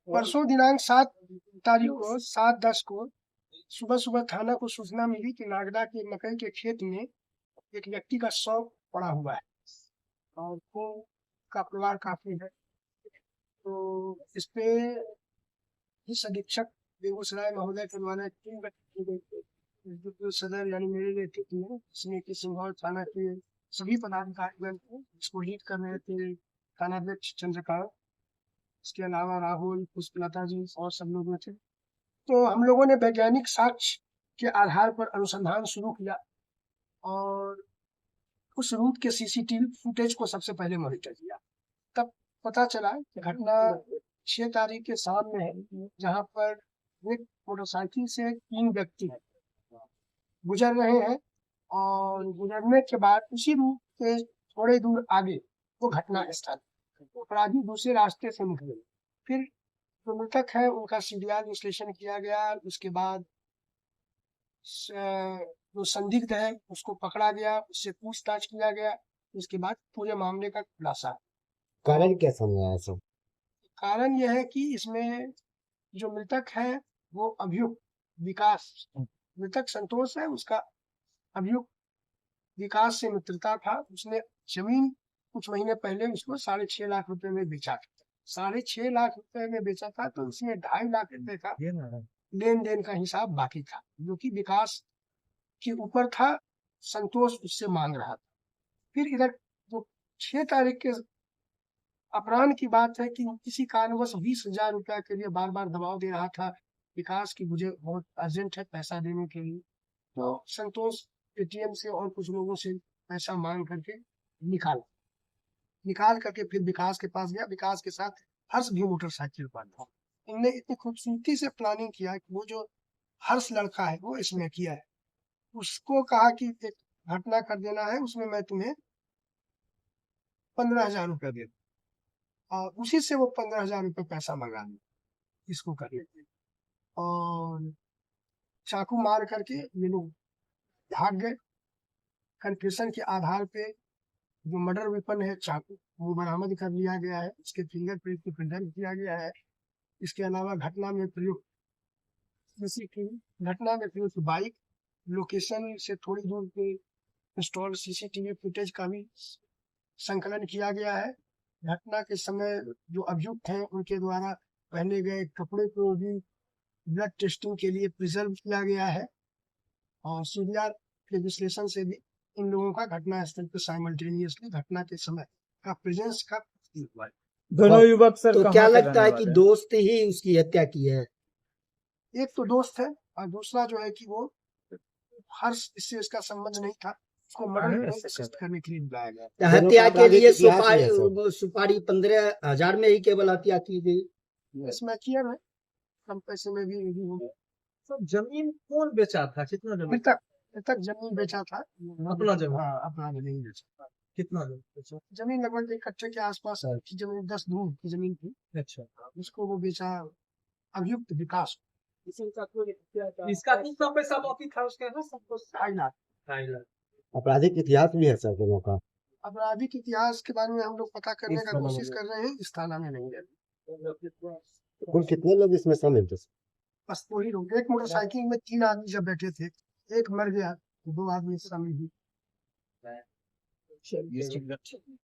परसों दिनांक 7 तारीख को 7/10 को सुबह सुबह थाना को सूचना मिली कि नागदा के मकई के खेत में एक व्यक्ति का शव पड़ा हुआ है और खून का प्रवाह काफी है। तो इस पे पुलिस अधीक्षक बेगूसराय महोदय के द्वारा टीम गठित की गई थी, जो सदर यानी मेरे नेतृत्व में, जिसमें कि सिंघौल थाना के सभी पदाधिकारीगण थे, जिसको लीड कर रहे थे थानाध्यक्ष चंद्रकांत, इसके अलावा राहुल, पुष्पलता जी और सब लोग थे। तो हम लोगों ने वैज्ञानिक साक्ष्य के आधार पर अनुसंधान शुरू किया और उस रूट के सीसीटीवी फुटेज को सबसे पहले मॉनिटर किया। तब पता चला कि घटना 6 तारीख के शाम में है, जहाँ पर एक मोटरसाइकिल से 3 व्यक्ति गुजर रहे हैं और गुजरने के बाद उसी रूट के थोड़े दूर आगे वो घटना स्थल, अपराधी दूसरे रास्ते से निकले। फिर जो मृतक है उनका सीडीआर विश्लेषण किया गया। उसके बाद जो संदिग्ध है उसको पकड़ा गया, उससे पूछताछ किया गया। उसके बाद पूरे मामले का खुलासा। कारण क्या समझा है सब? कारण यह है कि इसमें जो मृतक है वो अभियुक्त विकास, मृतक संतोष है, उसका अभियुक्त विकास से मित्रता था। उसने जमीन कुछ महीने पहले उसको 6.5 लाख रुपए में बेचा था। 6.5 लाख रुपए में बेचा था, तो उसमें 2.5 लाख रुपए का लेन देन का हिसाब बाकी था, जो कि विकास के ऊपर था, संतोष उससे मांग रहा था। फिर इधर जो 6 तारीख के अपराह्न की बात है कि किसी कारणवश 20,000 रुपया के लिए बार बार दबाव दे रहा था विकास की, मुझे बहुत अर्जेंट है पैसा देने के लिए। तो संतोष एटीएम से और कुछ लोगों से पैसा मांग करके निकाल करके फिर विकास के पास गया। विकास के साथ हर्ष भी मोटरसाइकिल पर था। इनने इतनी खूबसूरती से प्लानिंग किया कि वो जो हर्ष लड़का है वो इसमें किया है। उसको कहा कि एक घटना कर देना है, उसमें मैं तुम्हें 15,000 रुपये दे दूँ, और उसी से वो 15,000 रुपये पैसा मंगा लिया इसको करने के लिए। और चाकू मार करके ये लोग भाग गए। कन्फेशन के आधार पे जो मर्डर वेपन है चाकू, वो बरामद कर लिया गया है। उसके फिंगरप्रिंट को प्रिजर्व किया गया है। इसके अलावा घटना में प्रयुक्त बाइक, लोकेशन से थोड़ी दूर पे इंस्टॉल सीसीटीवी फुटेज का भी संकलन किया गया है। घटना के समय जो अभियुक्त हैं उनके द्वारा पहने गए कपड़े को भी ब्लड टेस्टिंग के लिए प्रिजर्व किया गया है और सीडीआर के विश्लेषण से भी इन लोगों का घटना स्थल पर साइमल्टेनियसली घटना के समय का प्रेजेंस का हुआ है। दोनों युवक सर तो कहाँ क्या के लगता है रहने कि वाले हैं? दोस्त ही उसकी हत्या की है? एक तो दोस्त है और दूसरा जो है कि वो हर्ष, इससे इसका संबंध नहीं था, उसको मर्डर करने के लिए बुलाया गया। हत्या के लिए सुपारी सुपारी 15,000 में ही केवल हत्या की गई। इसमें किया है, कम पैसे में भी हो गया। सब जमीन कौन बेचा था? कितना जमीन? तक जमीन बेचा था। अपना जमीन? हाँ, अपना जमीन बेचा था। कितना जमीन बेचा? जमीन लगभग 1 कट्ठे के आसपास की जमीन, 10 धूम की जमीन थी। अच्छा, उसको वो बेचा अभियुक्त विकास। इसका कितना पैसा बाकी था उसके? 2.5 लाख। 2.5 लाख। आपराधिक इतिहास भी है सर दोनों का। आपराधिक इतिहास के बारे में हम लोग पता करने का कोशिश कर रहे हैं, इस थाना में नहीं है। कुल कितने लोग इसमें शामिल थे? बस 2 ही लोग। एक मोटरसाइकिल में 3 आदमी जब बैठे थे, एक मर गया, 2 आदमी शामिल हुए।